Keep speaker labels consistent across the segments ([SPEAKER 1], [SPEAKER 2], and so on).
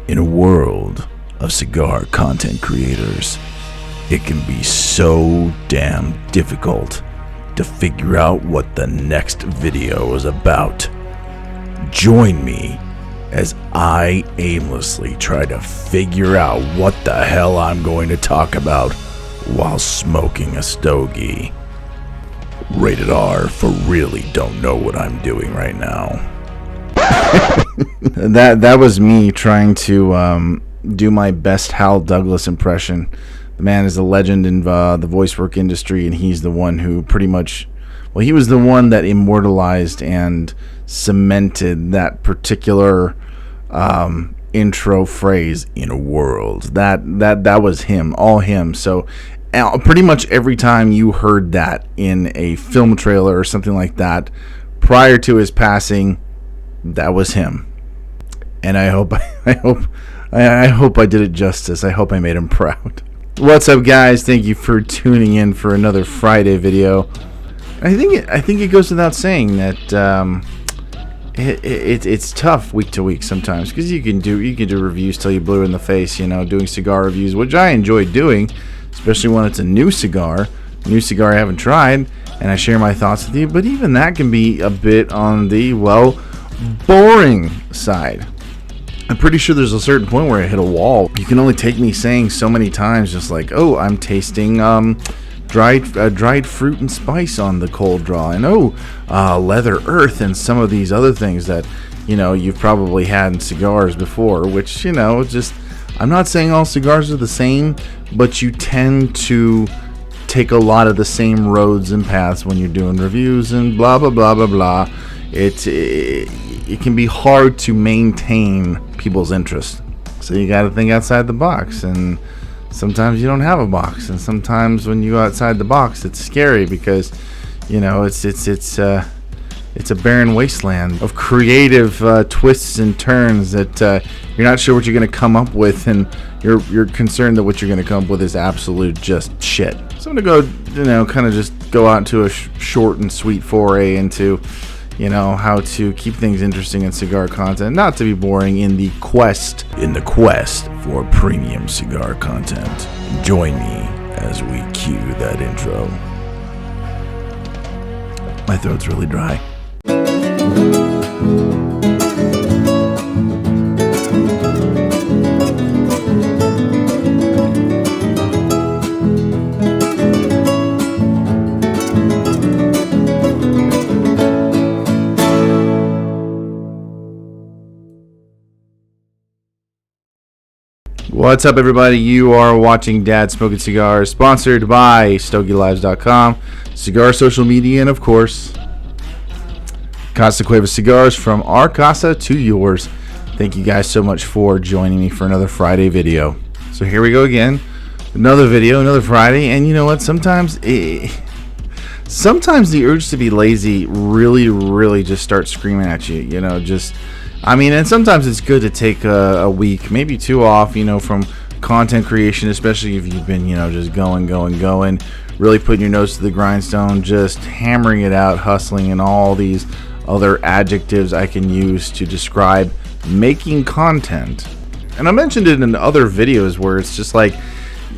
[SPEAKER 1] In a world of cigar content creators, it can be so damn difficult to figure out what the next video is about. Join me as I aimlessly try to figure out what the hell I'm going to talk about while smoking a stogie. Rated R for really don't know what I'm doing right now.
[SPEAKER 2] That was me trying to do my best Hal Douglas impression. The man is a legend in the voice work industry, and he's the one who pretty much, well, he was the one that immortalized and cemented that particular intro phrase, in a world. That was him, all him. So pretty much every time you heard that in a film trailer or something like that prior to his passing, that was him. And I hope I did it justice. I hope I made him proud. What's up, guys? Thank you for tuning in for another Friday video. I think it goes without saying that it's tough week to week sometimes, because you can do reviews till you blue in the face, doing cigar reviews, which I enjoy doing, especially when it's a new cigar I haven't tried, and I share my thoughts with you. But even that can be a bit on the, well, boring side. I'm pretty sure there's a certain point where I hit a wall. You can only take me saying so many times, just like, oh, I'm tasting dried fruit and spice on the cold draw, and leather earth, and some of these other things that you've probably had in cigars before, which just, I'm not saying all cigars are the same, but you tend to take a lot of the same roads and paths when you're doing reviews and blah blah blah blah blah. It can be hard to maintain people's interest, so you got to think outside the box, and sometimes you don't have a box, and sometimes when you go outside the box, it's scary because it's a barren wasteland of creative twists and turns that you're not sure what you're going to come up with, and you're concerned that what you're going to come up with is absolute just shit. So I'm going to go, kind of just go out into a short and sweet foray into how to keep things interesting in cigar content, not to be boring in the quest for premium cigar content. Join me as we cue that intro. My throat's really dry. What's up, everybody? You are watching Dad Smoking Cigars, sponsored by StogieLives.com, Cigar Social Media, and of course, Casa Cuevas Cigars. From our Casa to yours. Thank you guys so much for joining me for another Friday video. So here we go again, another video, another Friday, and you know what? Sometimes the urge to be lazy really just starts screaming at you. And sometimes it's good to take a week, maybe two off, from content creation, especially if you've been, just going, really putting your nose to the grindstone, just hammering it out, hustling, and all these other adjectives I can use to describe making content. And I mentioned it in other videos where it's just like,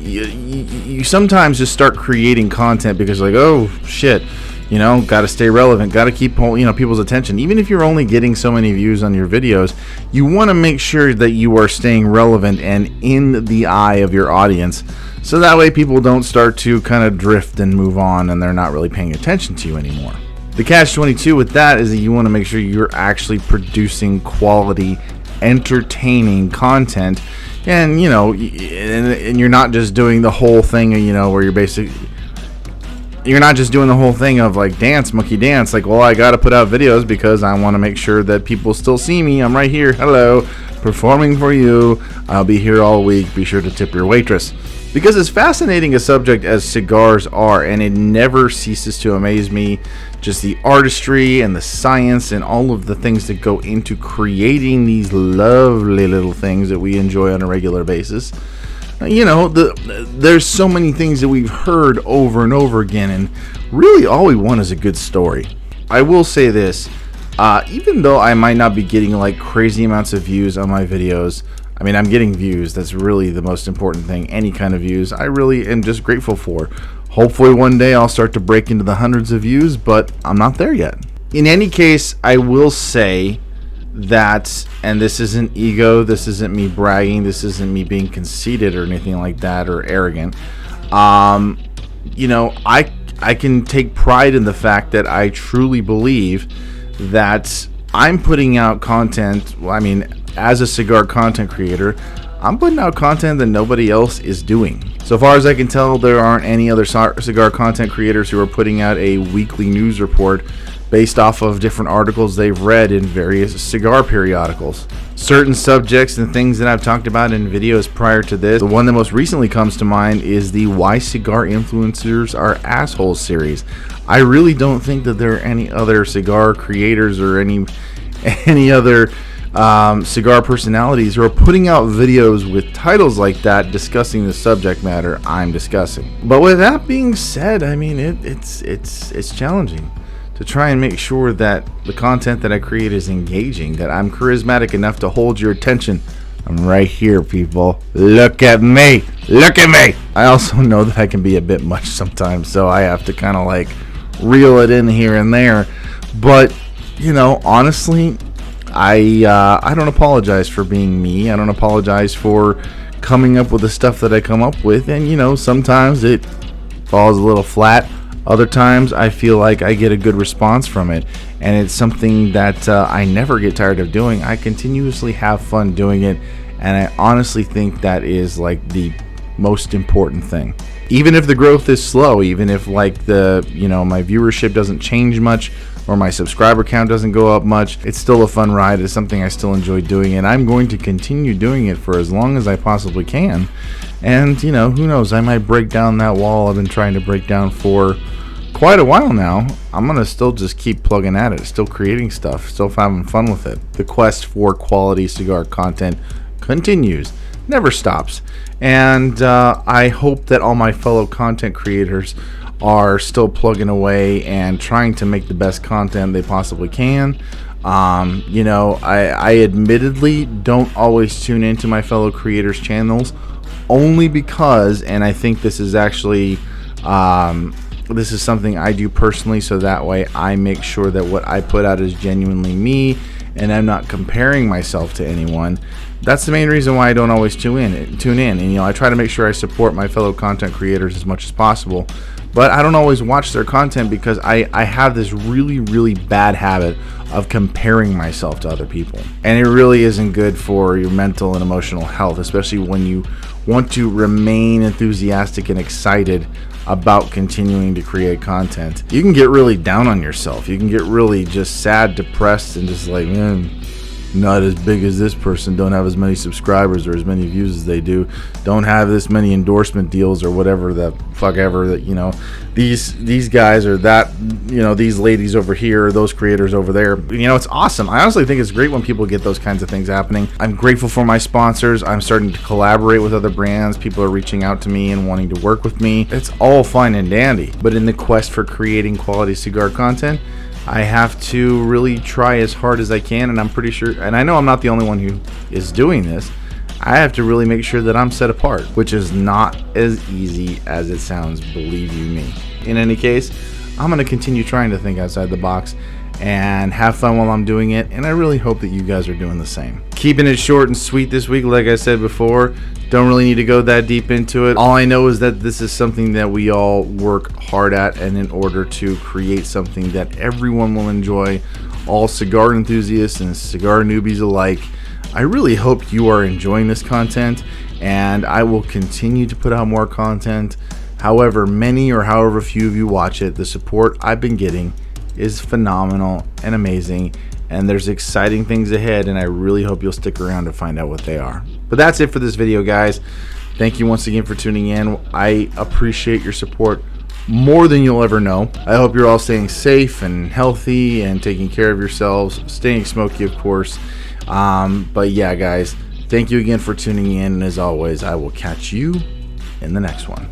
[SPEAKER 2] you sometimes just start creating content because like, oh, shit. Got to stay relevant, got to keep, people's attention. Even if you're only getting so many views on your videos, you want to make sure that you are staying relevant and in the eye of your audience. So that way people don't start to kind of drift and move on, and they're not really paying attention to you anymore. The catch-22 with that is that you want to make sure you're actually producing quality, entertaining content. And, and you're not just doing the whole thing, where you're not just doing the whole thing of like dance, monkey dance, like, well, I gotta put out videos because I want to make sure that people still see me. I'm right here, hello, performing for you. I'll be here all week. Be sure to tip your waitress. Because as fascinating a subject as cigars are, and it never ceases to amaze me, just the artistry and the science and all of the things that go into creating these lovely little things that we enjoy on a regular basis. There's so many things that we've heard over and over again, and really all we want is a good story. I will say this, even though I might not be getting like crazy amounts of views on my videos, I mean, I'm getting views. That's really the most important thing. Any kind of views, I really am just grateful for. Hopefully one day I'll start to break into the hundreds of views, but I'm not there yet. In any case, I will say that, and this isn't ego, this isn't me bragging, this isn't me being conceited or anything like that, or arrogant. You know, I can take pride in the fact that I truly believe that I'm putting out content. Well, I mean, as a cigar content creator, I'm putting out content that nobody else is doing. So far as I can tell, there aren't any other cigar content creators who are putting out a weekly news report based off of different articles they've read in various cigar periodicals. Certain subjects and things that I've talked about in videos prior to this, the one that most recently comes to mind is the Why Cigar Influencers Are Assholes series. I really don't think that there are any other cigar creators or any other cigar personalities who are putting out videos with titles like that discussing the subject matter I'm discussing. But with that being said, I mean, it's challenging to try and make sure that the content that I create is engaging, that I'm charismatic enough to hold your attention. I'm right here, people. Look at me. Look at me. I also know that I can be a bit much sometimes, so I have to kind of like reel it in here and there. But, you know, honestly, I don't apologize for being me. I don't apologize for coming up with the stuff that I come up with. And, you know, sometimes it falls a little flat. Other times I feel like I get a good response from it, and it's something that I never get tired of doing. I continuously have fun doing it, and I honestly think that is like the most important thing. Even if the growth is slow, even if like my viewership doesn't change much or my subscriber count doesn't go up much, it's still a fun ride. It's something I still enjoy doing, and I'm going to continue doing it for as long as I possibly can. And, you know, who knows, I might break down that wall I've been trying to break down for quite a while now. I'm going to still just keep plugging at it, still creating stuff, still having fun with it. The quest for quality cigar content continues, never stops. And I hope that all my fellow content creators are still plugging away and trying to make the best content they possibly can. You know, I admittedly don't always tune into my fellow creators' channels, only because, and I think this is actually this is something I do personally, so that way I make sure that what I put out is genuinely me and I'm not comparing myself to anyone. That's the main reason why I don't always tune in. And, you know, I try to make sure I support my fellow content creators as much as possible, but I don't always watch their content because I have this really bad habit of comparing myself to other people, and it really isn't good for your mental and emotional health, especially when you want to remain enthusiastic and excited about continuing to create content. You can get really down on yourself. You can get really just sad, depressed, and just like, man, not as big as this person, don't have as many subscribers or as many views as they do, don't have this many endorsement deals or whatever the fuck ever, that, you know, these guys or that, you know, these ladies over here or those creators over there. You know, it's awesome. I honestly think it's great when people get those kinds of things happening. I'm grateful for my sponsors. I'm starting to collaborate with other brands. People are reaching out to me and wanting to work with me. It's all fine and dandy, but in the quest for creating quality cigar content, I have to really try as hard as I can, and I'm pretty sure, and I know I'm not the only one who is doing this, I have to really make sure that I'm set apart, which is not as easy as it sounds, believe you me. In any case, I'm going to continue trying to think outside the box and have fun while I'm doing it, and I really hope that you guys are doing the same. Keeping it short and sweet this week, like I said before. Don't really need to go that deep into it. All I know is that this is something that we all work hard at, and in order to create something that everyone will enjoy, all cigar enthusiasts and cigar newbies alike, I really hope you are enjoying this content, and I will continue to put out more content. However many or however few of you watch it, the support I've been getting is phenomenal and amazing, and there's exciting things ahead, and I really hope you'll stick around to find out what they are. But that's it for this video, guys. Thank you once again for tuning in. I appreciate your support more than you'll ever know. I hope you're all staying safe and healthy and taking care of yourselves, staying smoky, of course. But yeah, guys, thank you again for tuning in, and as always, I will catch you in the next one.